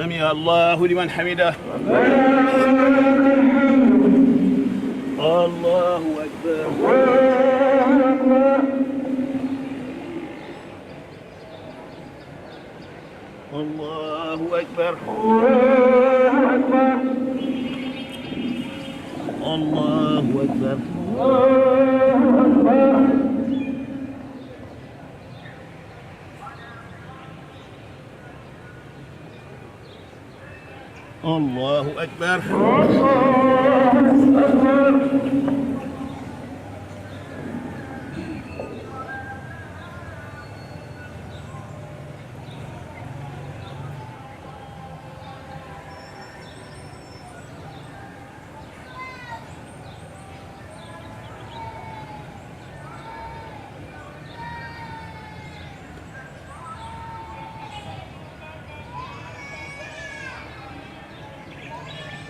سمع الله لمن حمده. الله أكبر. الله أكبر. الله أكبر. الله أكبر.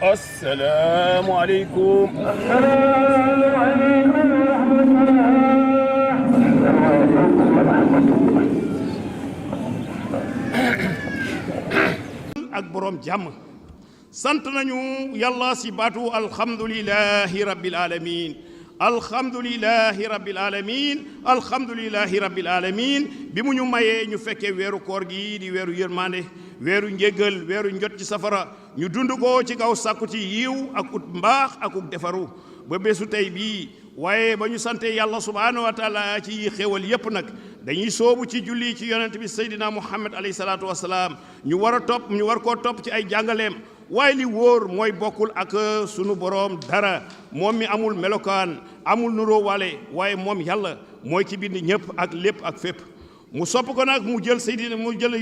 السلام عليكم. السلام عليكم ورحمة الله. ak borom jàmm sant nañu yàlla si baatu alhamdulillahi rabbil alamin. alhamdulillahi rabbil alamin. alhamdulillahi rabbil alamin bi mu ñu mayee ñu fekkee weeru koor gi di weeru yërmande, weeru njéggal, weeru njot ci safara, ñu dund ko ci kaw sàkku ci yiw ak ut mbaax ak ut defaru ba bésu tey bii. waaye ba ñu sante yàlla subhaanahu wa taala ci xéewal yépp nag dañuy soobu ci julli ci yonent bi seydina muhammad alayhi salaatu wasalaam. ñu war koo topp ci ay jàngaleem. waaye li wóor mooy bokkul ak sunu boroom dara, moom mi amul melokaan, amul nuroo wale, waaye moom yàlla mooy ki bind ñëpp ak lépp ak fépp. mu sopp ko nag mu jël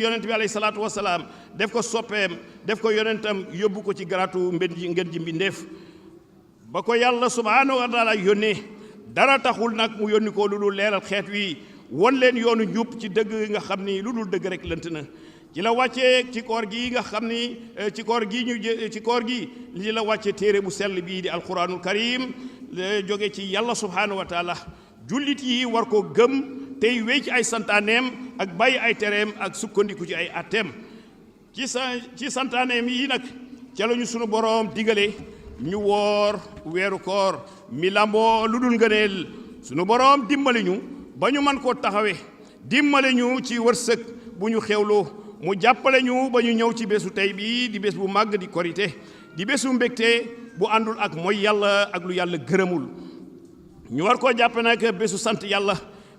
yonent bi alayhi salaatu wasalaam def ko soppeem, def ko yonentam, yóbbu ko ci garaatu ngeen ji mbindeef. ba ko yàlla subhaanahu wa taala yónnee dara taxul nag mu yónni ko lu dul leeral xeet wi, won leen yoonu njub ci dëgg nga xam ni lu dul dëgg rek lënt na. ci la wàccee ci koor gi nga xam ni ci koor gi li la wàcce téere bu sell bii di alquranul karim jóge ci yàlla subhaanahu wa taala. jullit yi war ko gëm tey wéy ci ay santaaneem ak bàyyi ay tereem ak sukkandiku ci ay atteem. ci santaaneem yi nag ca la ñu sunu boroom digale ñu woor weeru koor mi lamboo lu dul ngëneel. sunu boroom dimbali ñu ba ñu mën koo taxawe, dimbali ñu ci wërsëg bu ñu xewloo, mu jàppale ñu ba ñu ñëw ci bésu tey bii di bés bu màgg di korite, di bésu mbégte bu àndul ak mooy yàlla ak lu yàlla gërëmul. ñu war koo jàppe nag bésu sant yàlla,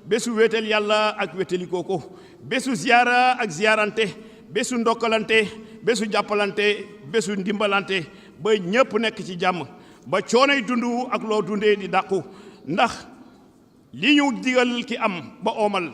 bésu wéetal yàlla ak wéetalikoo ko, bésu ziyaara ak ziyaarante, bésu ndokkalante, bésu jàppalante, bésu ndimbalante ba ñépp nekk ci jàmm, ba coonay dund ak loo dundee di dàqu. ndax li ñu digal ki am ba oomal,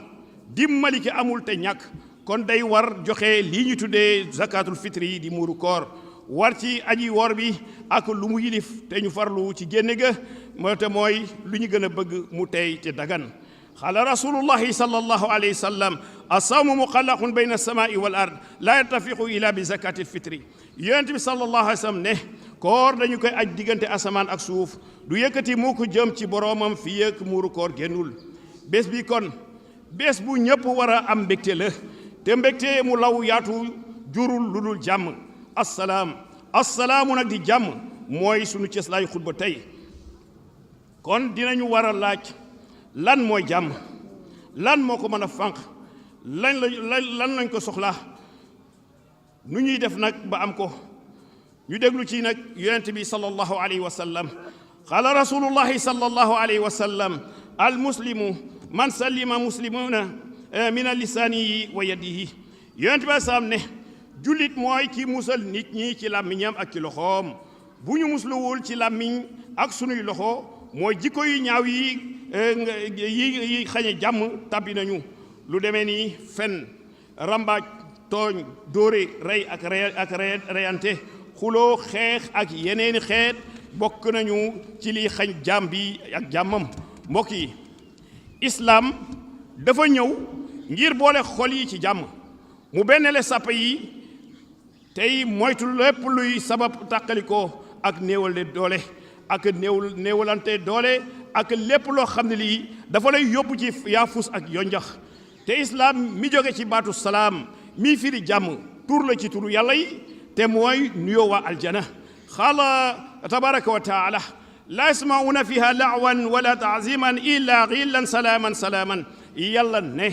dimbali ki amul te ñàkk, kon day war joxe lii ñu tuddee zakatul fitri yi di muuru koor, war ci aji woor bi ak lu mu yilif te ñu farlu ci génne ga moo te mooy lu ñu gën a bëgg mu tey te dagan. xaala rasulullahi sallallahu alayhi wa sallam asawmu muqallaqun bayna alsamai wal ard la yattafiqu ila bi zakatil fitri. yonent bi sallallahu alayhi wa sallam ne koor dañu koy aj diggante asamaan ak suuf, du yëkkati mu ko jëm ci boroomam fii ak muuru koor génnul. bés bi kon bés bu ñëpp war a am mbégte la, te mbégte mu law yaatu jurul lu dul jàmm. assalaamu nag di jàmm mooy sunu cëslaayu xutba tey. kon dinañu war a laaj lan mooy jàmm, lan moo ko mën a fànq, lan lañ ko soxla, nu ñuy def nag ba am ko. ñu déglu ci nag yonent bi sallallahu alayhi wa sallam. qaala rasulullahi sallallahu alayhi wa sallam al muslimu man sallima muslimuna min lisaanihi wa yadihi. yonent bi salaam ne jullit mooy ki musal nit ñi ci làmmiñam ak ci loxoom. bu ñu musluwul ci làmmiñ ak sunuy loxo mooy jikko yu ñaaw yi xañe jàmm tàbbi nañu, lu demee ni fen, rambaaj, tooñ, dóore, rey ak reyante, xuloo, xeex ak yeneeni xeet bokk nañu ci liy xañ jàmm bi ak jàmmam. mbokk yi, islaam dafa ñëw ngir boole xol yi ci jàmm, mu bennale sàpp yi tey moytu lépp luy sabab tàqalikoo ak néewale doole ak néewalante doole ak lépp loo xam ne lii dafa lay yóbbu ci yaafus ak yonjax. te islaam mi jóge ci baatu salaam mi firi jàmm tur la ci turu yàlla yi, te mooy nuyoo waa aljana xaala tabaraka wa taala laa yasmauna fiha laawan wala taaziman illa xillan salaaman yàlla ne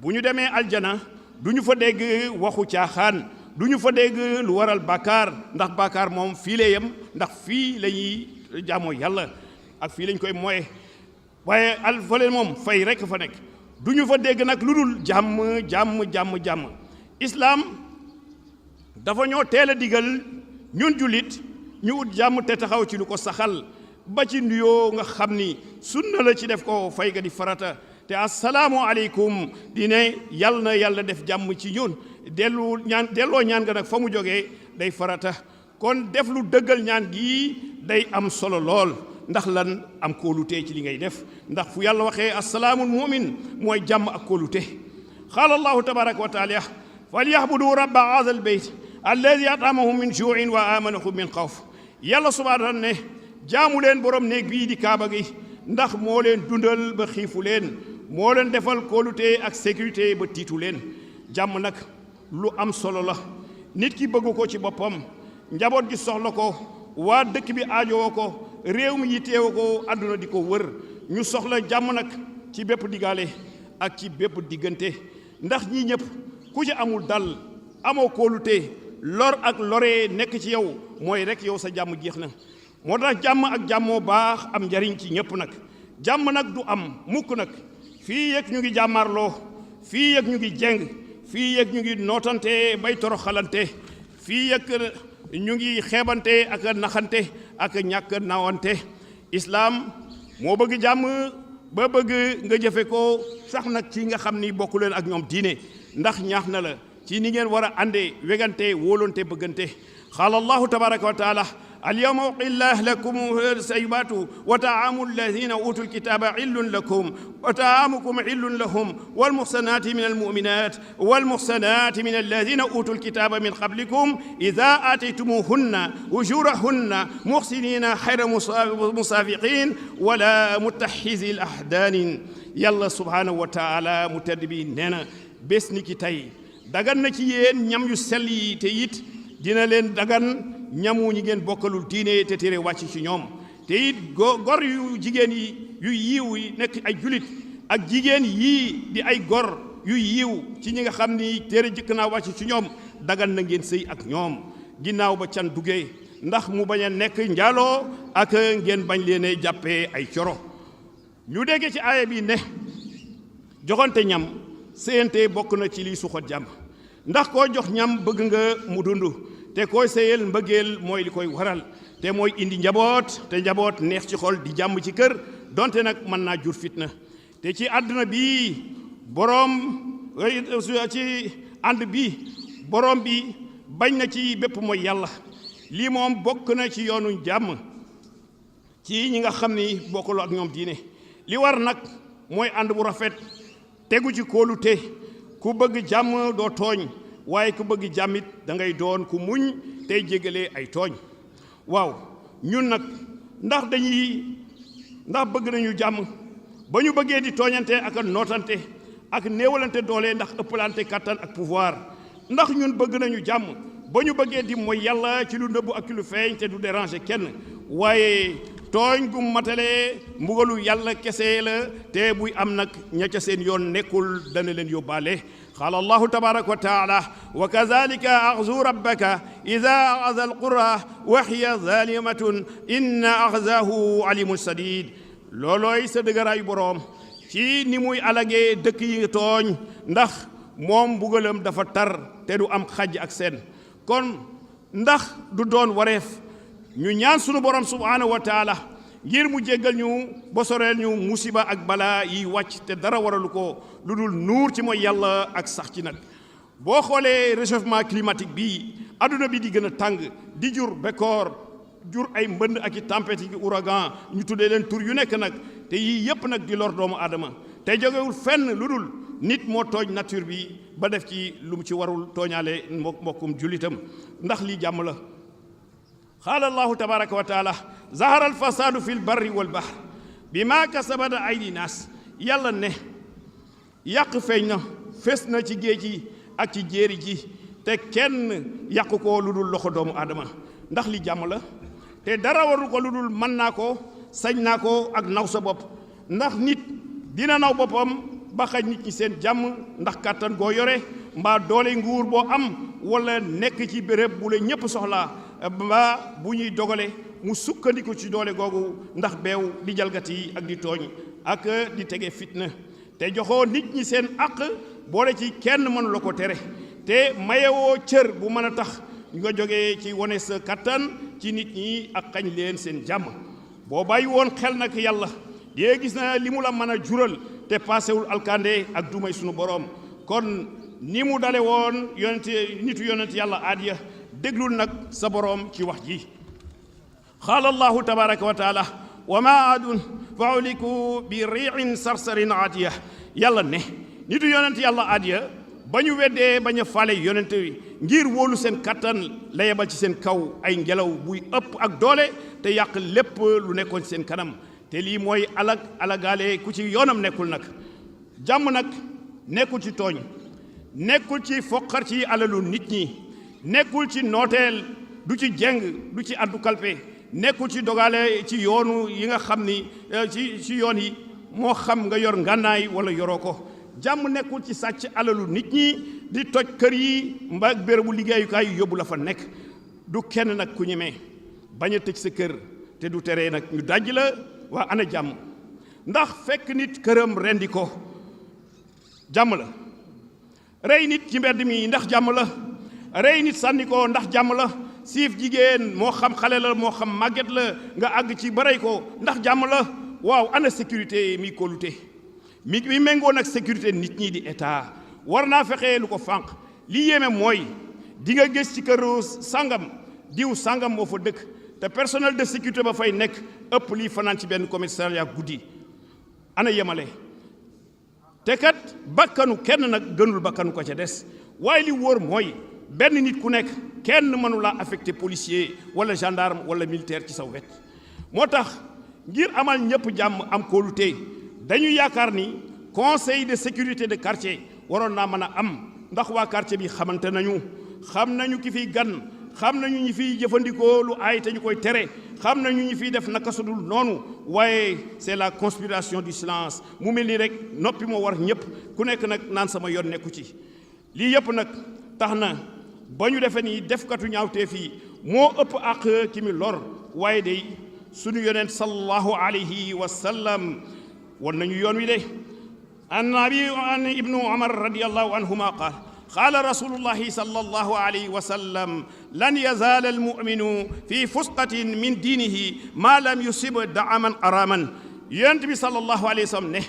bu ñu demee aljana du ñu fa dégg waxu caaxaan du ñu fa dégg lu waral bàkkaar ndax bàkkaar moom fii la yem ndax fii la ñuy jaamoo yàlla ak fii lañ koy mooye waaye fële moom fay rekk fa nekk du ñu fa dégg nag lu dul jàmm islaam dafa ñoo teel a digal ñun jullit ñu ut jàmm te taxaw ci lu ko saxal ba ci nuyoo nga xam ni sunna la ci def ko fay ga di farata te assalaamu aleykum di ne yàlla def jàmm ci ñun delloo ñaan nga nag fa mu jógee day farata kon def lu dëggal ñaan gi day am solo lool ndax lan am kóolute ci li ngay def ndax fu yàlla waxee assalaamul mu'min mooy jàmm ak kóolute qaala allahu tabaraka wa taala falyahbudu rabba haadha albayt alladi atamahum min juuin wa amanahum min xawf yàlla subhaanahu ne jaamu leen borom néeg bii di kaaba gi ndax moo leen dundal ba xiifu leen moo leen defal kóolute ak sécurité ba tiitu leen jàmm nag lu am solo la nit ki bëgg ko ci boppam njaboot gi soxla ko waa dëkk bi aajowoo ko réew mi yitteewu ko àdduna di ko wër ñu soxla jàmm nag ci bépp digaale ak ci bépp diggante ndax ñii ñëpp ku ci amul dal amoo kóolute lor ak loree nekk ci yow mooy rek yow sa jàmm jeex na moo tax jàmm ak jàmmoo baax am njariñ ci ñëpp nag jàmm nag du am mukk nag fii yëg ñu ngi jàmmarloo fii yëg ñu ngi jeng fii yëg ñu ngi nootante bay toroxalante fii yëg ñu ngi xeebante ak naxante ak ñàkk nawante islaam moo bëgg jàmm ba bëgg nga jëfe ko sax nag ci nga xam ni bokku leen ak ñoom diine ndax ñaax na la ci ni ngeen war a àndee wegante wóolonte bëggante qaala allahu tabaraka wa taala alyawma uxilla lakum sayibaatu wa taamu alladina utu lkitaba illun lakum wa taamukum illun lahum walmuxsanaati min almuminat walmuxsanaati min alladina utu lkitaba min qablikum ida aataytumuhunna ujurahunna muxsinina xayra musaafiqin wala mutaxisi lahdaanin yàlla subhanahu wa taala mu tedd bi nee na bés ni ki tey dagan na ci yéen ñam yu sell yi te it dina leen dagan ñamu ñi ngeen bokkalul diine te tere wàcc ci ñoom te it gor yu jigéen yi yu yiw yi nekk ay julit ak jigéen yii di ay gor yu yiw ci ñi nga xam ni tere jëkk naa wàcc ci ñoom dagan na ngeen sëy ak ñoom ginnaaw ba can duggee ndax mu bañ a nekk njaaloo ak ngeen bañ leen a jàppee ay coro ñu déggee ci aaya bi ne joxante ñam séyante bokk na ci liy suxat jàmm ndax koo jox ñam bëgg nga mu dund te koy séyal mbëggeel mooy li koy waral te mooy indi njaboot te njaboot neex ci xol di jàmm ci kër donte nag mën naa jur fitna te ci àdduna bi boroom ci ànd bi boroom bi bañ na ci bépp mooy yàlla lii moom bokk na ci yoonu jàmm ci ñi nga xam ni bokkuloo ak ñoom diine li war nag mooy ànd bu rafet tegu ci kóolute ku bëgg jàmm doo tooñ waaye ku bëgg jàmmit da ngay doon ku muñ tey jégalee ay tooñ waaw ñun nag ndax bëgg nañu jàmm ba ñu bëggee di tooñante ak a nootante ak néewalante doole ndax ëppalante kattan ak pouvoir ndax ñun bëgg nañu jàmm ba ñu bëggee di mooy yàlla ci lu nëbbu ak ci lu feeñ te du déranger kenn waaye tooñ gu matale mbugalu yàlla kese la te buy am nag ña ca seen yoon nekkul dana leen yóbbaale qaala allahu tabaraka wa taala wa kazalika axzu rabbaka ida axada alqura wa hiya zalimatun inna axzahu alimun sadid loolooy sa dëgëraayu boroom ci ni muy alagee dëkk yi tooñ ndax moom mbugalam dafa tar te du am xaj ak seen kon ndax du doon wareef ñu ñaan sunu borom subhanahu wa taala ngir mu jéggal ñu ba soreel ñu musiba ak balaa yi wàcc te dara waralu ko lu dul nuur ci mooy yàlla ak sax ci nag boo xoolee réchauffement climatique bi adduna bi di gën a tàng di jur bekkoor jur ay mbënd ak i tempête yi ouragan ñu tuddee leen tur yu nekk nag te yii yépp nag di lor doomu aadama te jógewul fenn lu dul nit moo tooñ nature bi ba def ci lu mu ci warul tooñaale mbokkum jullitam ndax lii jàmm la qaala allahu tabaraka wa taala zahara alfasadu fi lbarri walbahr bima kasabat aydi naas yàlla ne yàq feeñ na fes na ci géej gi ak ci jéeri ji te kenn yàqu ko lu dul loxo doomu aadama ndax li jàmm la te dara waru ko lu dul mën naa ko sañ naa ko ak naw sa bopp ndax nit dina naw boppam ba xaj nit ñi seen jàmm ndax kàttan goo yore mbaa doole nguur boo am wala nekk ci béréb bu la ñëpp soxlaa mbaa bu ñuy dogale mu sukkandiku ci doole googu ndax beew di jalgati ak di tooñ ak di tege fitna te joxoo nit ñi seen àq boole ci kenn mënu la ko tere te mayewoo cër bu mën a tax nga jógee ci wone sa kattan ci nit ñi ak xañ leen seen jàmm boo bàyyi woon xel nag yàlla dee gis na li mu la mën a jural te paasewul alkande ak dumay sunu boroom kon ni mu dale woon nitu yonent yàlla aadiya déglul nag sa boroom ci wax ji qaala allahu tabaraka wa taala wa ma aadun fa uliku bi riin sarsarin aatiya yàlla ne nitu yonent yàlla aadiya ba ñu weddee bañ a faale yonent wi ngir wóolu seen kattan la yebal ci seen kaw ay ngelaw buy ëpp ak doole te yàq lépp lu nekkoon seen kanam te lii mooy alagaale ku ci yoonam nekkul nag jàmm nag nekkul ci tooñ nekkul ci foqar ci alalu nit ñi nekkul ci nooteel du ci jeng du ci addu kalpe nekkul ci dogale ci yoonu yi nga xam ni ci yoon yi moo xam nga yor ngànnaay wala yoroo ko jàmm nekkul ci sàcc alalu nit ñi di toj kër yi mbaa bérébu liggéeyukaay yu yóbbu la fa nekk du kenn nag ku ñemee bañ a tëj sa kër te du tere nag ñu dajj la waa ana jàmm ndax fekk nit këram rendi ko jàmm la rey nit ci mbedd mi ndax jàmm la rey nit sànni ko ndax jàmm la siif jigéen moo xam xale la moo xam màgget la nga àgg ci ba rey ko ndax jàmm la waaw ana sécurité mi kóolute mi méngoo nag sécurité nit ñi di état war naa fexe lu ko fànq li yéeme mooy di nga gis ci këru sangam diw sangam moo fa dëkk te personnel de sécurité ba fay nekk ëpp lii fanaan ci benn commissariat guddi ana yemale te kat bakkanu kenn nag gënul bakkanu ko ca des waaye li wóor mooy benn nit ku nekk kenn mënu laa affecté policier wala gendarme wala militaire ci sa wet moo tax ngir amal ñëpp jàmm am kóolute dañu yaakaar ni conseil de sécurité de quartier waroon naa mën a am ndax waa quartier bi xamante nañu xam nañu ki fiy gan xam nañu ñi fiy jëfandikoo lu aay te ñu koy tere xam nañu ñi fiy def naka sudul noonu waaye c'est la conspiration du silence mu mel ni rek noppi moo war ñëpp ku nekk nag naan sama yoon nekku ci lii yëpp nag tax na ba ñu defee ni defkatu ñaawteef yi moo ëpp àq ki mi lor waaye day sunu yonent sallallahu alayhi wa sallam won nañu yoon wi de an ibnu umar radiyallahu anhuma qaal qaala rasulullahi sallallahu alayhi wa sallam lan yazaala almuminu fi fusqatin min diinihi ma lam yusib daaman araman yonent bi sallallahu alayhi wa sallam ne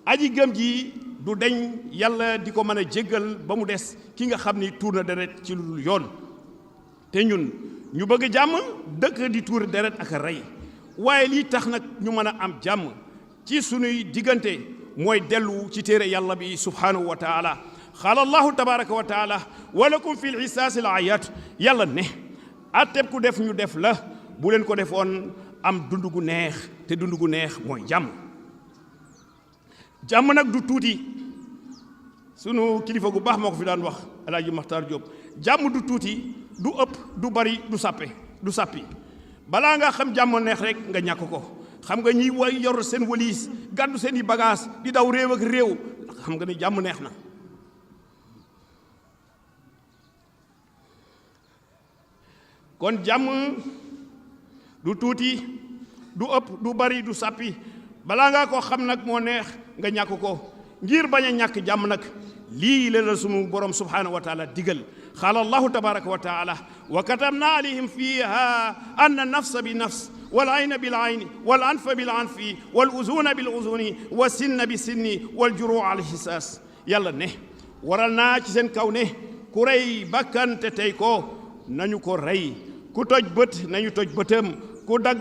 aji gëm ji du deñ yàlla di ko mën a jéggal ba mu des ki nga xam ni tuur na deret ci lu dul yoon te ñun ñu bëgg jàmm dëkk di tuur deret ak a rey waaye lii tax nag ñu mën a am jàmm ci sunuy diggante mooy dellu ci téere yàlla bi subhanahu wa taala qaala allahu tabaraka wa taala wa lakum fi lxisaasi l ayat yàlla ne atteb ku def ñu def la bu leen ko defoon am dund gu neex te dund gu neex mooy jàmm jàmm nag du tuuti sunu kilifa gu baax moo ko fi daan wax El Hadj Makhtar Diop jàmm du tuuti du ëpp du bari du sàppi balaa nga xam jàmm neex rek nga ñàkk ko xam nga ñi way yor seen waliis gàddu seen i bagage di daw réew ak réew xam nga ni jàmm neex na kon jàmm du tuuti du ëpp du bari du sàppi balaa ngaa ko xam nag moo neex nga ñàkk ko ngir bañ a ñàkk jàmm nag lii la sunu borom subhanahu wa taala digal qaala allahu tabaraka wa taala wa katabna alayhim fiha anna nafsa bi nafs wal ayna bil ayni wal anfa bil anfi wal uzuna bil uzuni wa sinna bi sinni wal juruu al xisaas yàlla ne waral naa ci seen kaw ne ku rey bakkan te tey ko nañu ko rey ku toj bët nañu toj bëtam ku dagg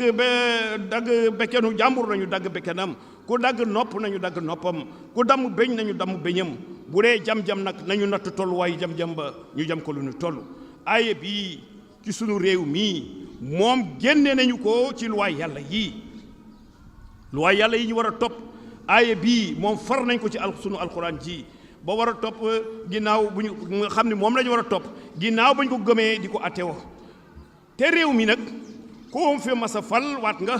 bekkenu jàmbur nañu dagg bekkenam ku dagg nopp nañu dagg noppam ku damm beñ nañu damm beñam bu dee jam-jam nag nañu natt tolluwaayu jam-jam ba ñu jam ko lu ñu toll aaye bii ci sunu réew mii moom génne nañu ko ci luwaay yàlla yii luwaay yàlla yi ñu war a topp aaye bii moom far nañ ko ci sunu alquran ji ba war a topp ginnaaw bu ñu nga xam ne moom la ñu war a topp ginnaaw ba ñu ko gëmee di ko attewoo te réew mi nag ku fi masa fal waat nga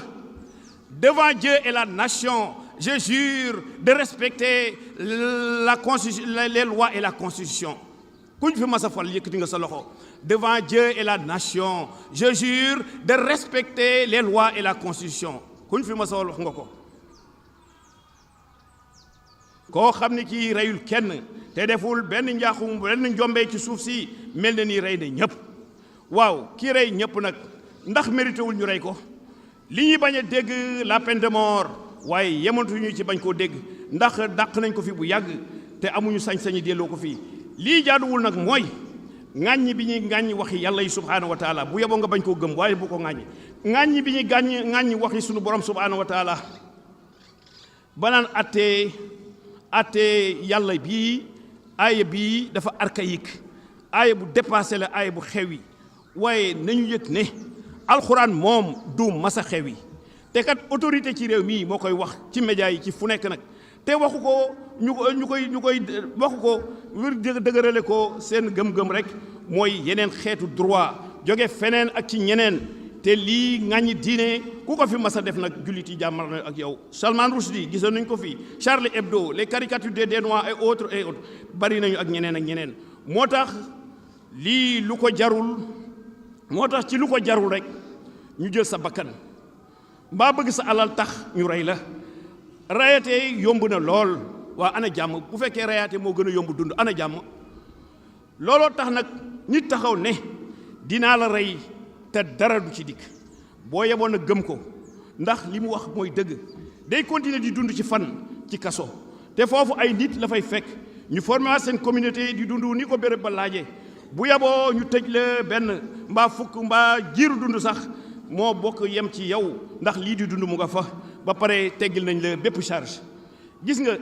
devant Dieu et la nation je jure de respecter la constitution les lois et la constitution kuñ fi masa fal yëkkati nga sa loxo devant Dieu et la nation je jure de respecter les lois et la constitution kuñ fi masa wax nga ko koo xam ne kii reyul kenn te deful benn njaaxum benn njombee ci suuf si mel na ni rey na ñëpp waaw kii rey ñëpp nag ndax mérité wul ñu rey ko li ñuy bañ a dégg la peine de mort waaye yemantuñu ci bañ koo dégg ndax dàq nañ ko fi bu yàgg te amuñu sañ-sañi delloo ko fii lii jaaduwul nag mooy ŋàññi bi ñuy ŋàññi waxi yàlla yi subhaanahu wa taala bu yeboo nga bañ koo gëm waaye bu ko ŋàññi ŋàññi bi ñuy ŋàññi waxi suñu borom subhaanahu wa taala banaan attee yàlla bii aaya bii dafa archaïque aaya bu dépassé la aaya bu xew yi waaye nañu yëg ne alxuraan moom du masa xew yi te kat autorité ci réew mii moo koy wax ci média yi ci fu nekk nag te waxu ko ñu koy waxu ko wér dëgërale ko seen gëm-gëm rek mooy yeneen xeetu droit jóge feneen ak ci ñeneen te lii ŋàññi diine ku ko fi mas a def nag jullit yi jàmmal na ak yow Salman Rushdie gisoon nañu ko fii Charlie Hebdo les caricatures des Danois et autres bari nañu ak ñeneen moo tax lii lu ko jarul moo tax ci lu ko jarul rek ñu jël sa bakkan mbaa bëgg sa alal tax ñu rey la rayate yomb na lool waa ana jàmm bu fekkee rayate moo gën a yomb dund ana jàmm looloo tax nag nit taxaw ne dinaa la rey te dara du ci dikk boo yeboon a gëm ko ndax li mu wax mooy dëgg day continuer di dund ci fan ci kaso te foofu ay nit la fay fekk ñu former seen communauté di dund ni ko béréb ba laajee bu yeboo ñu tëj la benn mbaa fukk mbaa jiiru dund sax moo bokk yem ci yow ndax lii di dund mu nga fa ba pare teggil nañ la bépp charge gis nga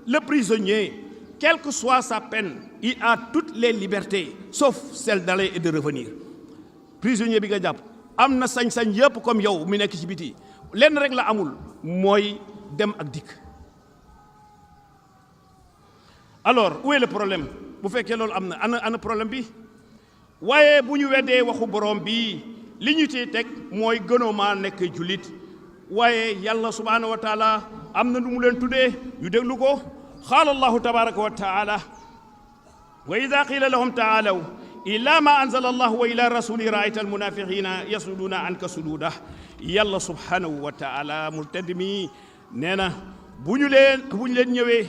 le prisonnier quelle que soit sa peine il a toutes les libertés sauf celle d'aller et de revenir prisonnier bi nga jàpp am na sañ-sañ yëpp comme yow mi nekk ci biti lenn rek la amul mooy dem ak dikk alors où est le problème bu fekkee loolu am na ana problème bi waaye bu ñu weddee waxu borom bi li ñu ci teg mooy gënoo maa nekk jullit waaye yàlla subhaanahu wa taala am na nu mu leen tuddee ñu déglu ko qaala allahu tabaraka wa taala wa ida qila lahum taalaw ila ma anzala allahu wa ila rasuli raayta almunafiqina yasuduuna anka suduuda yàlla subhaanahu wa taala mu tedd mi nee na bu ñu leen ñëwee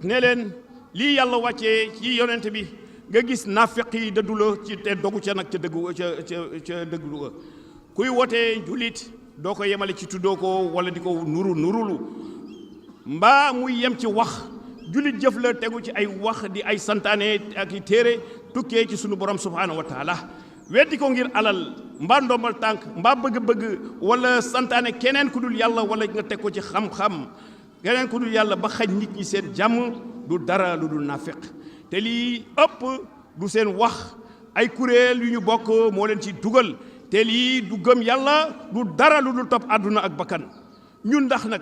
ne leen lii yàlla wàccee ci yonent bi nga gis naafeq yi dëddu la ci te dogu ca nag ca dëggu ga kuy wootee jullit doo ko yemale ci tuddoo ko wala di ko nurulu mbaa muy yem ci wax jullit jëf la tegu ci ay wax di ay santaane ak i téere tukkee ci sunu borom subhaanahu wa taala weddi ko ngir alal mbaa ndombal tànk mbaa bëgg-bëgg wala santaane keneen ku dul yàlla wala nga teg ko ci xam-xam keneen ku dul yàlla ba xañ nit ñi seen jàmm du dara lu dul naafeq te lii ëpp du seen wax ay kuréel yu ñu bokk moo leen ci dugal te lii du gëm yàlla du dara lu dul topp àdduna ak bakkan ñun ndax nag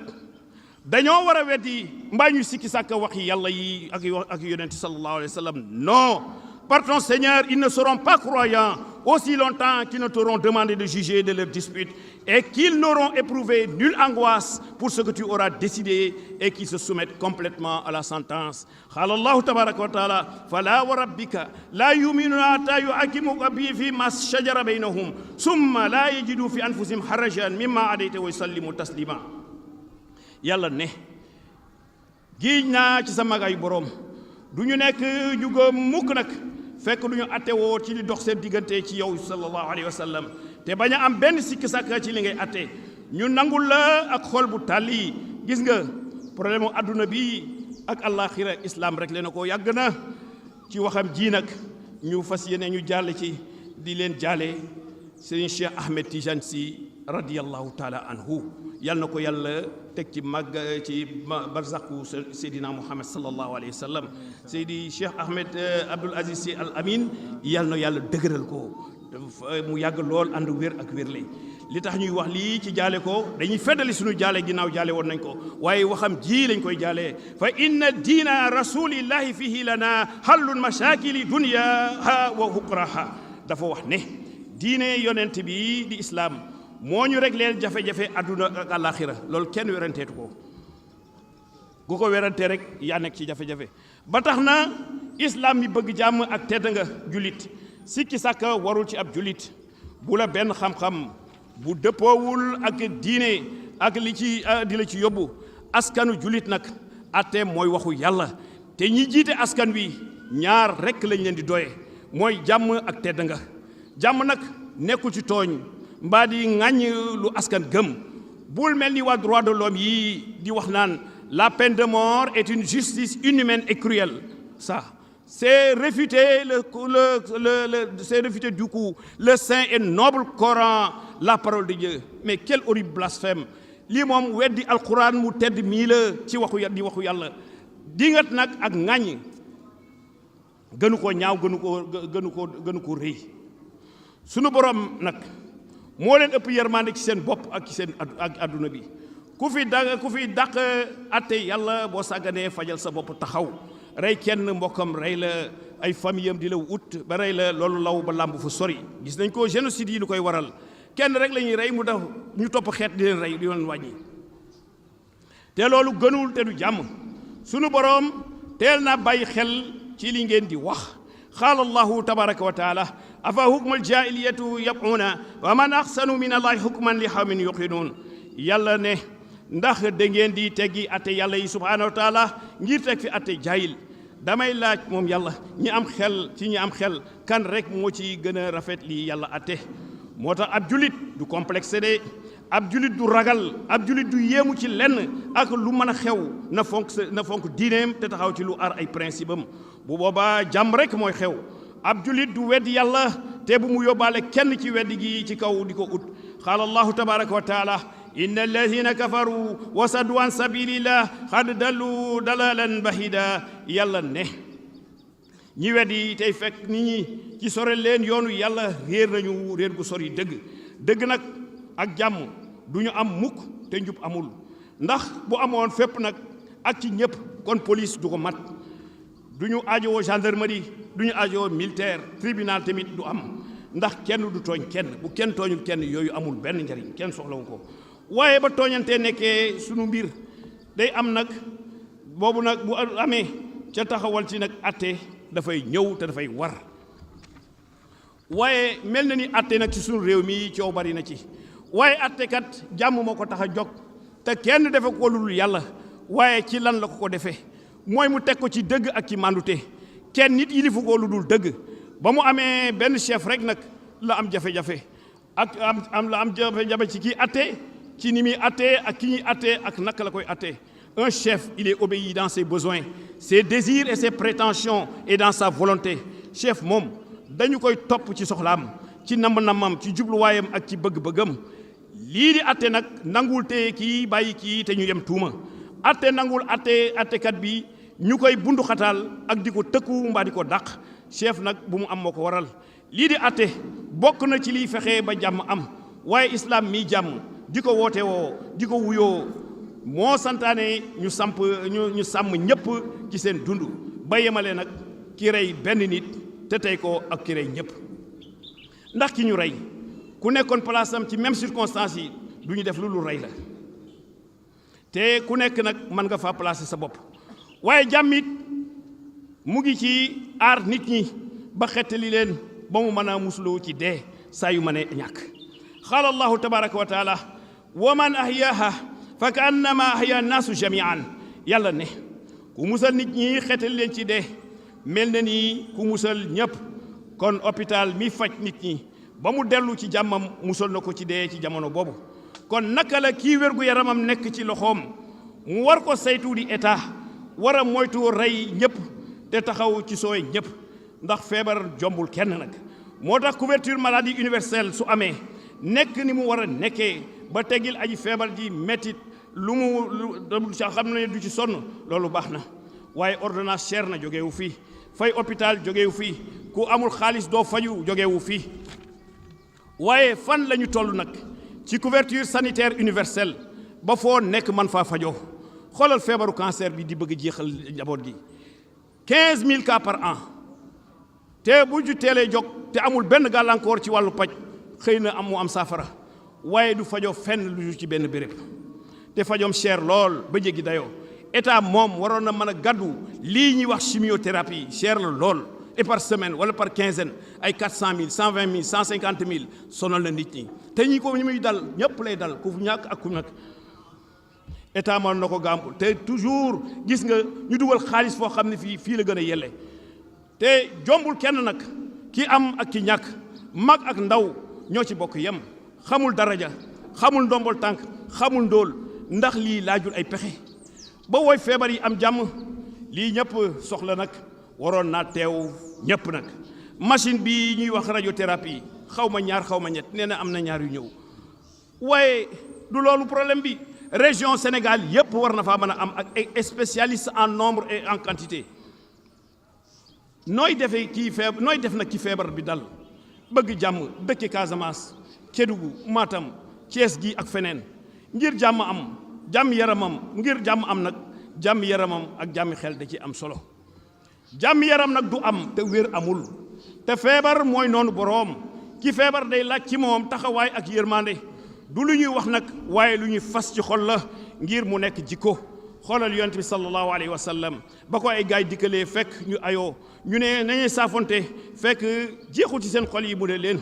dañoo war a weddi mbaa ñu sikki sàkka wax yi yàlla yi ak yonent sallallahu alayhi wa sallam non par ton Seigneur ils ne seront pas croyants aussi longtemps qu'ils ne t'auront demandé de juger de leurs disputes et qu'ils n'auront éprouvé nulle angoisse pour ce que tu auras décidé et qu'ils se soumettent complètement à la sentence qala allahu tabaraka wa taala fala wa rabbika la yuminuna hatta yuhakimuka fi ma shajara baynahum summa la yajidu fi anfusihim harajan mimma adayta wa yusallimu taslima yàlla ne giiñ naa ci sa magaayu boroom du ñu nekk ñu gëm mukk nag fekk du ñu attewoo ci li dox seen diggante ci yow sallallahu alayhi wa sallam te bañ a am benn sikki sàkka ci li ngay atte ñu nangul la ak xol bu tàlli gis nga problème adduna bi ak àllaaxira islam rek leen ko yàgg na ci waxam ji nag ñu fas yéene ñu jàll ci di leen jaale Serigne Cheikh Ahmed Tidiane Sy radiyallahu taala anhu yal na ko yàlla teg ci màgg ci barzaqu Seydina Muhammad sallallahu alayhi wa sallam Seydi Cheikh Ahmed Abdoul Aziz Sy Al Amin yal na yàlla dëgëral ko mu yàgg lool ànd wér ak wérle li tax ñuy wax lii ci jaale ko dañuy feddali suñu jaale ginnaaw jaale woon nañ ko waaye waxam ji lañ koy jaalee fa inna diina rasulillahi fihi lana hallun mashakili dunyaha wa hukraha dafa wax ne diine yonent bi di islaam moo ñu régleel jafe-jafe adduna ak àllaaxira loolu kenn weranteetu ko ku ko werante rek yaa nekk ci jafe-jafe ba tax na islaam mi bëgg jàmm ak tedd nga jullit sikki sàkka warul ci ab jullit bu la benn xam-xam bu dëppoowul ak diine ak li ci di la ci yóbbu askanu jullit nag atte mooy waxu yàlla te ñi jiite askan wi ñaar rekk lañ leen di doye mooy jàmm ak tedd nga jàmm nag nekkul ci tooñ mbaa di ŋàññ lu askan gëm bul mel ni waa droit de l'homme yi di wax naan la peine de mort est une justice inhumaine et cruelle ça c'est réfuter c'est réfuter du coup le saint et noble Coran la parole de Dieu mais quel horrible blasphème lii moom weddi alquran mu tedd mii la ci waxu yàlla dingat nag ak ŋàññ gënu koo ñaaw gënu ko rëy sunu borom nag moo leen ëpp yërmande ci seen bopp ak ci seen ak adduna bi ku fi dàq atte yàlla boo sàgganee fajal sa bopp taxaw rey kenn mbokkam rey la ay famille am di la wut ba rey la loolu law ba làmb fu sori gis nañ ko génocide yi lu koy waral kenn rek la ñuy rey mu def ñu topp xeet di leen rey di leen wàññi te loolu gënul te du jàmm sunu boroom teel na bàyyi xel ci li ngeen di wax qaala allahu tabaraka wa taala afa hukmal jaahiliyatu yab'una wa man ahsanu min allahi hukman li qawmin yuqinuun yàlla ne ndax da ngeen di teggi atte yàlla yi subhaanahu wa taala ngir teg fi atte jaayil damay laaj moom yàlla ñi am xel kan rek moo ci gën a rafet li yàlla atte moo tax ab julit du complexe de ab julit du ragal ab julit du yéemu ci lenn ak lu mën a xew na fonk diineem te taxaw ci lu ar ay principe am bu boobaa jàmm rek mooy xew ab julit du weddi yàlla te bu mu yóbbaale kenn ci weddi gi ci kaw di ko ut qaala allahu tabaraka wa taala inna alladina kafaru wa saddu an sabilillah xad dallu dalalan bahida yàlla ne ñi weddi tey fekk nit ñi ci sore leen yoonu yàlla réer nañu réer gu sori dëgg nag ak jàmm du ñu am mukk te njub amul ndax bu amoon fépp nag ak ci ñëpp kon police du ko mat du ñu aajowoo gendarmerie du ñu aajowoo militaire tribunal tamit du am ndax kenn du tooñ kenn bu kenn tooñul kenn yooyu amul benn njariñ kenn soxlawu ko waaye ba tooñantee nekkee sunu mbir day am nag boobu nag bu amee ca taxawal ci nag atte dafay ñëw te dafay war waaye mel na ni atte nag ci sunu réew mi coow bari na ci waaye attekat jàmm moo ko tax a jóg te kenn defe ko lu dul yàlla waaye ci lan la ko defee mooy mu teg ko ci dëgg ak ci màndute kenn nit yilifu ko lu dul dëgg ba mu amee benn chef rek nag la am jafe-jafe ak la am jafe-jafe ci kii atte ci ni muy attee ak ki ñuy attee ak naka la koy attee un chef il est obéi dans ses besoins ses désirs et ses prétentions et dans sa volonté chef moom dañu koy topp ci soxlaam ci namm-nammam ci jubluwaayam ak ci bëgg-bëggam lii di atte nag nangul te kii bàyyi kii te ñu yem tuuma atte nangul attekat bi ñu koy bundu xataal ak di ko tëkku mbaa di ko dàq chef nag bu mu am moo ko waral lii di atte bokk na ci liy fexe ba jàmm am waaye islam mi jàmm di ko woote woo di ko wuyoo moo santaane ñu sàmm ñëpp ci seen dund ba yemale nag ki rey benn nit te tey ko ak ki rey ñëpp ndax ki ñu rey ku nekkoon place am ci même circonstance yi du ñu def lu rey la te ku nekk nag mën nga faa placer sa bopp waaye jàmm it mu ngi ci aar nit ñi ba xettali leen ba mu mën a musuloo ci dee saa yu mën a ñàkk qaala allahu tabaraka wa taala wa man ahyaaha fa ka annama ahya naasu jamian yàlla ne ku musal nit ñi xettali leen ci dee mel na ni ku musal ñëpp kon hôpital mi faj nit ñi ba mu dellu ci jàmmam musal na ko ci dee ci jamono boobu kon naka la kii wérgu yaramam nekk ci loxoom mu war ko saytu di état war a moytu rey ñëpp te taxaw ci sooy ñëpp ndax feebar jombul kenn nag moo tax couverture maladie universelle su amee nekk ni mu war a nekkee ba teggil aji feebar ji mettit lu xam ne du ci sonn loolu baax na waaye ordonnance cher na jógewu fii fay hôpital jógewu fii ku amul xaalis doo faju jógewu fii waaye fan la ñu toll nag ci couverture sanitaire universelle ba foo nekk man faa fajoo xoolal feebaru cancer bi di bëgg jeexal njaboot gi 15000 cas par an te bu ju teelee jóg te amul benn gàllankoor ci wàllu paj xëy na mu am saafara waaye du fajoo fenn lu ci benn béréb te fajoom cher lool ba jéggi dayoo état moom waroon na mën a gàddu lii ñuy wax chimiothérapie cher la lool et par semaine wala par quinzaine ay 400000 120000 150000 sonal na nit ñi te ñi ko ñi muy dal ñëpp lay dal ku ñàkk ak ku ñàkk état mën na ko gàmbu te toujours gis nga ñu dugal xaalis foo xam ne fii la gën a yelle te jombul kenn nag ki am ak ki ñàkk mag ak ndaw ñoo ci bokk yem xamul daraja xamul ndombol tànk xamul ndóol ndax lii laajul ay pexe ba woy feebar yi am jàmm lii ñëpp soxla nag waroon naa teew ñëpp nag machine bi ñuy wax radiothérapie xaw ma ñaar xaw ma ñett nee na am na ñaar yu ñëw waaye du loolu problème bi région Sénégal yëpp war na faa mën a am ak ay spécialistes en nombre et en quantité nooy defee kii feebar nooy def nag ki feebar bi dal bëgg jàmm dëkke Casamance Kédougou Matam Thiès gi ak feneen ngir jàmm am jàmm yaramam ngir jàmm am nag jàmm yaramam ak jàmmi xel da ci am solo jàmm yaram nag du am te wér amul te feebar mooy noonu boroom ki feebar day laaj ci moom taxawaay ak yërmande du lu ñuy wax nag waaye lu ñuy fas ci xol la ngir mu nekk jikko xoolal yonent bi sallallahu alayhi wa sallam ba ko ay gaay dikkalee fekk ñu ayoo ñu ne nañuy saafonte fekk jeexul ci seen xol yi mu ne leen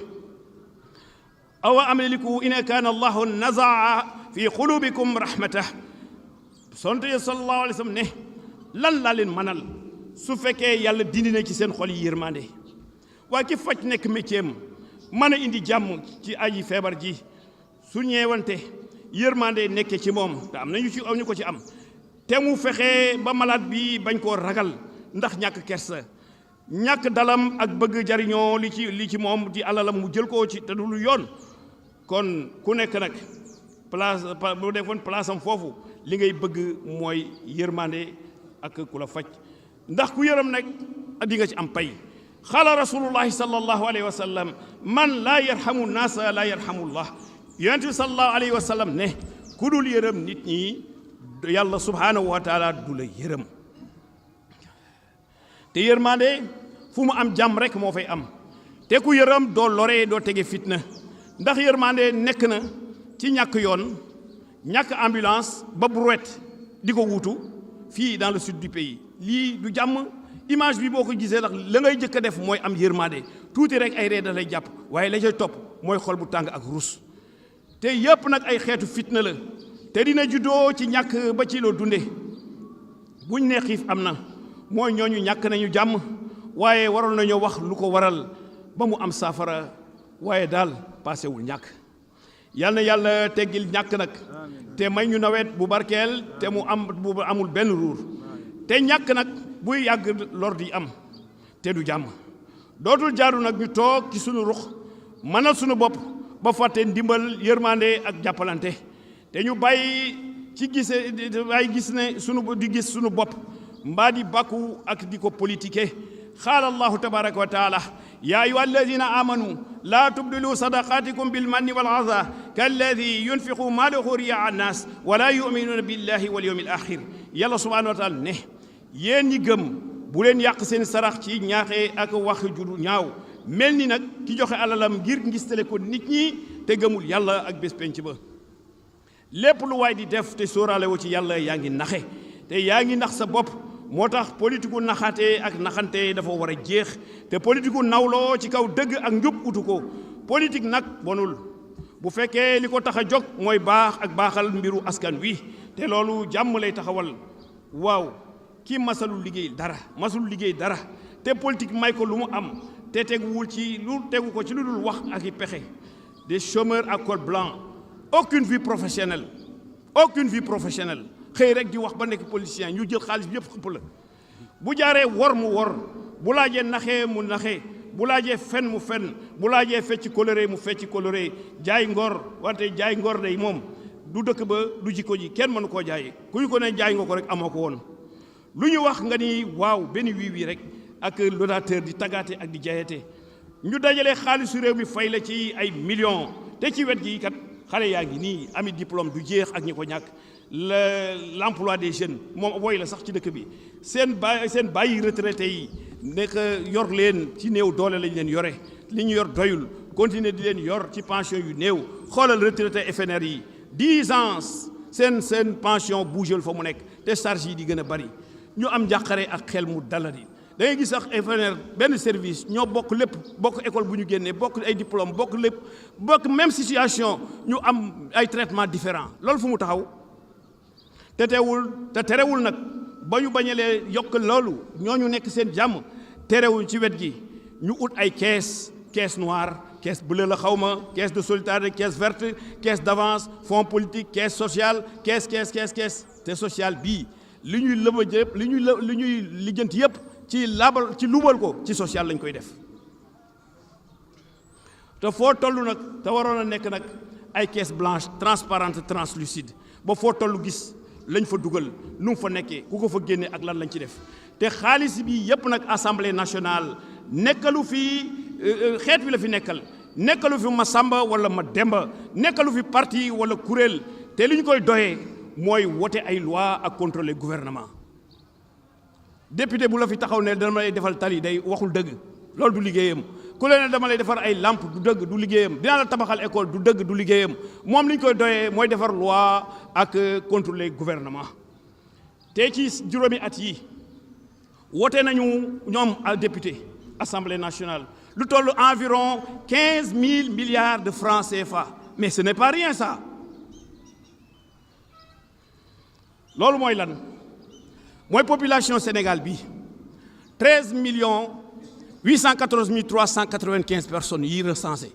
awa amliku in kaana allahu nazaa fi qulubikum rahmatah sonte sallallahu alayhi wa sallam ne lan laa leen manal su fekkee yàlla dindi na ci seen xol yi yërmande waaye ki faj nekk métier am mën a indi jàmm ci aji feebar ji su ñeewante yërmande nekkee ci moom te am nañu ci ñu ko ci am te mu fexe ba malade bi bañ koo ragal ndax ñàkk kersa ñàkk dalam ak bëgg jariñoo li ci moom di alalam mu jël ko ci te du lu yoon kon ku nekk nag place bu defoon place am foofu li ngay bëgg mooy yërmande ak ku la faj ndax ku yërëm nag di nga ci am pay xaala rasulullahi sallallahu alayhi wa sallam man laa yarhamu naasa laa yarhamullah yonent bi sallallahu alayhi wa sallam ne ku dul yërëm nit ñi yàlla subhaanahu wa taala du la yërëm te yërmande fu mu am jàmm rek moo fay am te ku yërëm doo loree doo tege fitna ndax yërmande nekk na ci ñàkk yoon ñàkk ambulance ba brouette di ko wuutu fii dans le sud du pays lii du jàmm image bi boo ko gisee ndax la ngay jëkk a def mooy am yërmande tuuti rek ay ree da lay jàpp waaye la cay topp mooy xol bu tàng ak rus te yëpp nag ay xeetu fitna la te dina juddoo ci ñàkk ba ci loo dunde buñ ne xiif am na mooy ñooñu ñàkk nañu jàmm waaye waroon nañoo wax lu ko waral ba mu am saafara waaye daal paasewul ñàkk yal na yàlla teggil ñàkk nag te may ñu nawet bu barkeel te mu am bu amul benn ruur te ñàkk nag buy yàgg lor di am te du jàmm dootul jaaru nag ñu toog ci sunu rux mënal sunu bopp ba fàtte ndimbal yërmande ak jàppalante te ñu bàyyi ci gise bàyyi gis ne sunu di gis sunu bopp mbaa di bàkku ak di ko politiquer qaala allahu tabaraka wa taala ya ayuha alladina amanu laa tubdilu sadaqatikum bilmanni wal aza kalladi yunfiqu maalahu riyaa annas wala yuminuuna billahi wal yawmi al axir yàlla subhanahu wa taala ne yéen ñi gëm bu leen yàq seen sarax ci ñaaxee ak wax ju ñaaw mel ni nag ki joxe alalam ngir ngistale ko nit ñi te gëmul yàlla ak bés penc ba lépp lu waay di def te sóoraale wu ci yàlla yaa ngi naxe te yaa ngi nax sa bopp moo tax politique gu naxaate ak naxante dafa war a jeex te politique gu nawloo ci kaw dëgg ak njub utu ko politique nag bonul bu fekkee li ko tax a jóg mooy baax ak baaxal mbiru askan wi te loolu jàmm lay taxawal waaw kii masalul liggéey dara te politique may ko lu mu am te tegu ko ci lu dul wax ak i pexe des chômeurs à col blanc aucune vie professionnelle xëy rek di wax ba nekk politicien ñu jël xaalis bi yëpp xëpp la bu jaaree wor mu wor bu laajee naxee mu naxee bu laajee fen mu fen bu laajee fecc coloré mu fecc coloré jaay ngor wante jaay ngor day moom du dëkk ba du jikko ji kenn mënu koo jaayee ku ñu ko ne jaay nga ko rek amoo ko woon lu ñu wax nga ni waaw benn wii rek ak l'audateur di tagaate ak di jaayate ñu dajalee xaalisu réew mi fay la ci ay millions te ci wet gi kat xale yaa ngi nii ami diplôme du jeex ak ñi ko ñàkk l'emploi des jeunes moom woy la sax ci dëkk bi seen bàyyi retraité yi nekk yor leen ci néew doole lañ leen yore li ñu yor doyul continuer di leen yor ci pension yu néew xoolal retraité FNR yi 10 ans seen pension bougel fa mu nekk te charge yi di gën a bari ñu am njàqare ak xel mu daladi da ngay gis sax FNR benn service ñoo bokk lépp bokk école bu ñu génnee bokk ay diplôme bokk lépp bokk même situation ñu am ay traitement différent loolu fu mu taxaw te terewul nag ba ñu bañalee yokk loolu ñooñu nekk seen jàmm terewuñ ci wet gi ñu ut ay caisse noire caisse bleue la xawma caisse de solidarité caisse verte caisse d'avance fonds politique caisse sociale caisse te sociale bii li ñuy lëbëj yëpp li ñuy lijjanti yëpp ci lubal ko ci social lañ koy def te foo toll nag te waroon a nekk nag ay caisse blanche transparente translucide ba foo toll gis lañ fa dugal nu mu fa nekkee ku ko fa génne ak lan lañ ci def te xaalis bi yëpp nag assemblée nationale nekkalu fi xeet wi la fi nekkalu fi ma samba wala ma demba nekkalu fi parti wala kuréel te li ñu koy doyee mooy wote ay loi ak contrôler gouvernement député bu la fi taxaw ne dama lay defal tali day waxul dëgg loolu du liggéeyam ku leen ne dama lay defar ay lampe du dëgg du liggéeyam dinaa la tabaxal école du dëgg du liggéeyam moom li ñu koy doyee mooy defar loi ak contrôler gouvernement te ci juróomi at yi wote nañu ñoom député assemblée nationale lu toll environ 15 000 milliards de francs CFA mais ce n'est pas rien ça loolu mooy lan mooy population Sénégal bi 13 814 395 personnes yi recensé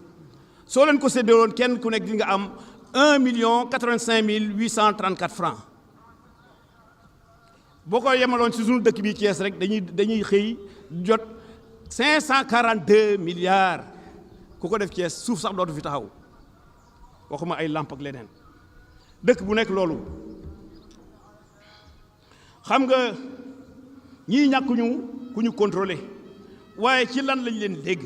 soo leen ko séddaloon kenn ku nekk di nga am 1 085 834 francs boo ko yemaloon ci suñu dëkk bi Thiès rek dañuy xëy jot 542 milliards ku ko def Thiès suuf sax dootu fi taxaw waxuma ay lamp ak leneen dëkk bu nekk loolu xam nga ñii ñàkkuñu ku ñu contrôler waaye ci lan lañ leen dégg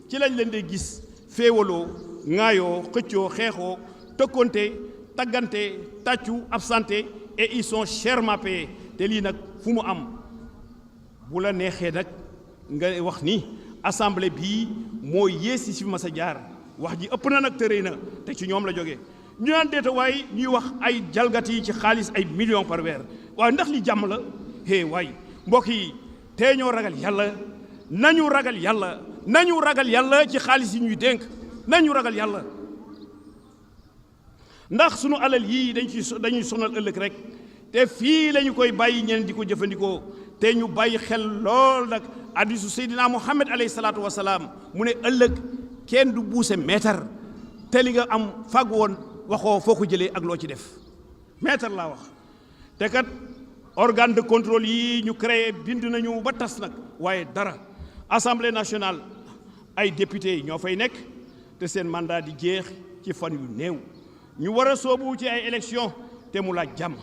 ci lañ leen di gis féewaloo ŋaayoo xëccoo xeexoo tëkkonte taggante tàccu absenté et ils sont chèrement payés te lii nag fu mu am bu la neexee nag nga wax ni assemblée bii moo yées si fi ma sa jaar wax ji ëpp na nag tërëy na te ci ñoom la jógee ñu naan déeta waaye ñuy wax ay jalgati ci xaalis ay millions par weer waaye ndax li jàmm la waay mbokk yi tee ñoo ragal yàlla nañu ragal yàlla ci xaalis yi ñuy dénk nañu ragal yàlla ndax sunu alal yii dañuy sonal ëllëg rek te fii lañu koy bàyyi ñeneen di ko jëfandikoo te ñu bàyyi xel lool nag hadiisu Seydina Muhammad alayhi salaatu wasalaam mu ne ëllëg kenn du buuse meetar te li nga am fàgg woon waxoo foo ko jëlee ak loo ci def meetar laa wax te kat organe de contrôle yi ñu créé bind nañu ba tas nag waaye dara assemblée nationale ay député ñoo fay nekk te seen mandat di jeex ci fan yu néew ñu war a soobu ci ay élection te mu laaj jàmm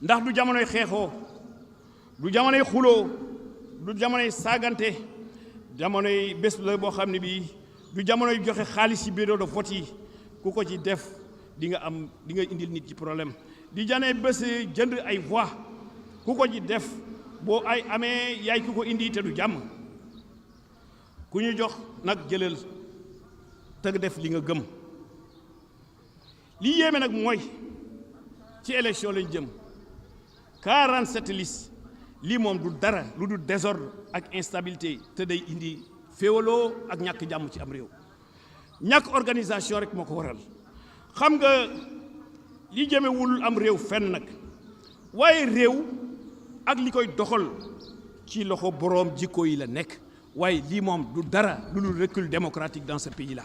ndax du jamonoy xeexoo du jamonoy xuloo du jamonoy saagante jamonoy bés la boo xam ne bii du jamonoy joxe xaalis ci bureau de vote yi ku ko ci def di nga indil nit ci problème di janee bés jënd ay voix ku ko ci def boo ay amee yaay ku ko indi te du jàmm ku ñu jox nag jëlal te def li nga gëm li yéeme nag mooy ci élection lañ jëm 47 listes lii moom du dara lu du désordre ak instabilité te day indi féewaloo ak ñàkk jàmm ci am réew ñàkk organisation rek moo ko waral xam nga li jëmewul am réew fenn nag waaye réew ak li koy doxal ci loxo boroom jikko yi la nekk waaye lii moom du dara lu dul recul démocratique dans ce pays là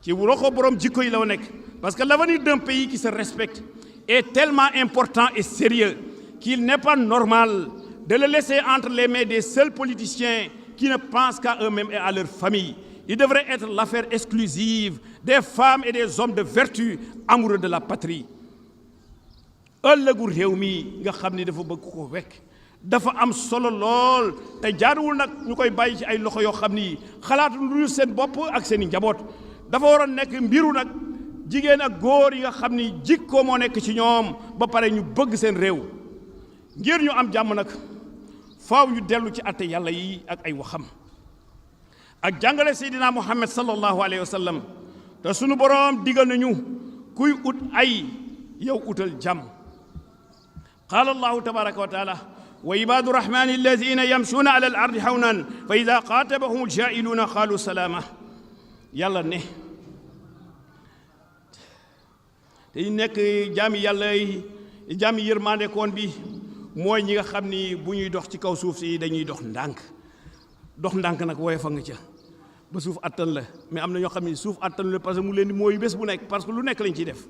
ci loxo boroom jikko yi la nekk parce que l'avenir d'un pays qui se respecte est tellement important et sérieux qu'il n'est pas normal de le laisser entre les mains des seuls politiciens qui ne pensent qu'à eux-mêmes et à leur famille. Il devrait être l'affaire exclusive des femmes et des hommes de vertu amoureux de la patrie. ëllëgu réew mi nga xam ni dafa bëgg ko wekk dafa am solo lool te jaaduwul nag ñu koy bàyyi ci ay loxo yoo xam ni xalaatu lu seen bopp ak seen i njaboot dafa waroon nekk mbiru nag jigéen ak góor yi nga xam ni jikko moo nekk ci ñoom ba pare ñu bëgg seen réew ngir ñu am jàmm nag faaw ñu dellu ci atte yàlla yi ak ay waxam ak jàngale seydina muhammad sallallahu alayhi wa sallam te sunu boroom digal nañu kuy ut ay yow utal jàmm qaala allahu tabaraka wa taala wa ibaadu rahmani alladina yamsuuna ala al ardi hawnan fa ida qaatabahum aljaa'iluuna qaalu salaama yàlla ne te nekk jaami yàlla yi jaami yërmande koon bi mooy ñi nga xam ni bu ñuy dox ci kaw suuf si dañuy dox ndànk nag wooye fa nga ca ba suuf attan la mais am na ñoo xam ne suuf attan la parce que mu leen di mooy bés bu nekk parce que lu nekk lañ ciy def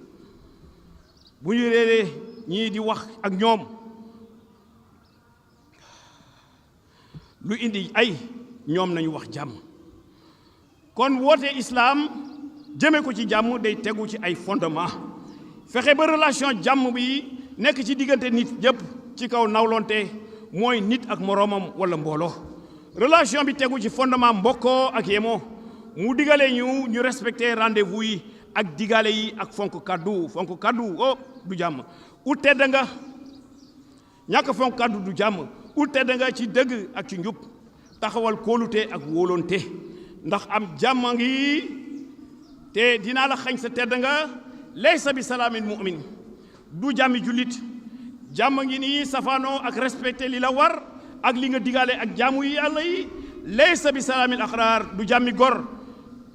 bu ñu réeree ñii di wax ak ñoom lu indi ay ñoom nañu wax jàmm kon woote islaam jëme ko ci jàmm day tegu ci ay fondement fexe ba relation jàmm bi nekk ci diggante nit ñëpp ci kaw nawlonte mooy nit ak moroomam wala mbooloo relation bi tegu ci fondement mbokkoo ak yemoo mu digale ñu respecté rendez-vous yi ak digale yi ak fonk kaddu oh du jàmm ut tedd nga ñàkk fonk kaddu du jàmm ut tedd nga ci dëgg ak ci njub taxawal kóolute ak wóolonte ndax am jàmm ngi te dinaa la xañ sa tedd nga laysa bi salaamin mu'min du jàmmi jullit jàmm ngi nii safaanoo ak respecté li la war ak li nga digaale ak jaamu yi yàlla yi laysa bi salaamil axraar du jàmmi gor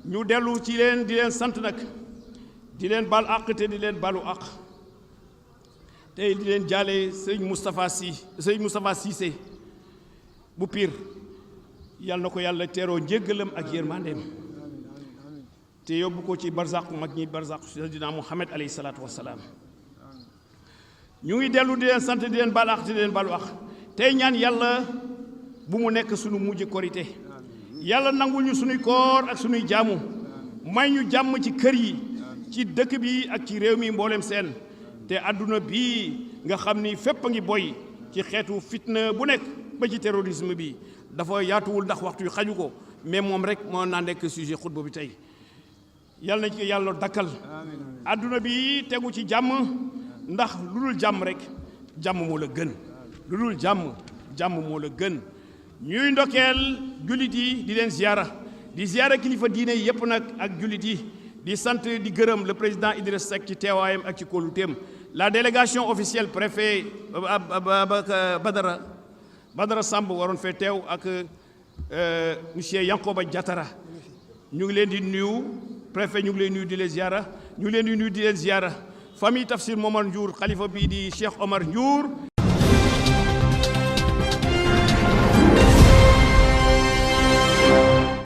ñu dellu ci leen di leen sant nag di leen bal àq te di leen balu àq tey di leen jaale sëriñ Moustapha Cissé bu Pire yàlla na ko yàlla teeroo njéggalam ak yërmandeem te yóbbu ko ci barzaqu mag ñi barzaqu sayyidina Muhammad alayhi salaatu wassalaam ñu ngi dellu di leen sant di leen balu àq te di leen balu àq tey ñaan yàlla bu mu nekk sunu mujj korité yàlla nangul ñu sunuy koor ak sunuy jaamu may ñu jàmm ci kër yi ci dëkk bi ak ci réew mi mboolem seen te àdduna bii nga xam ni fépp a ngi boy ci xeetu fitna bu nekk ba ci terrorisme bi dafa yaatuwul ndax waxtu yu xaju ko mais moom rek moo naa nekk sujet xutba bi tey yàlla na ci yàlla dakkal àdduna bi tegu ci jàmm ndax lu dul jàmm rek jàmm moo la gën lu dul jàmm moo la gën ñuy ndokkeel jullit yi di leen ziyaara kilifa diine yi yëpp nag ak jullit yi di sant di gërëm le président Idriss Seck ci teewaayam ak ci kóoluteem la délégation officielle préfet Badara Samb waroon fee teew ak monsieur Yankoba Diatara ñu ngi leen di nuyu préfet ñu ngi leen nuyu di leen ziyaara ñu ngi leen di nuyu di leen ziyaara famille Tafsir Momar Ndiour xalifa bii di Cheikh Omar Ndiour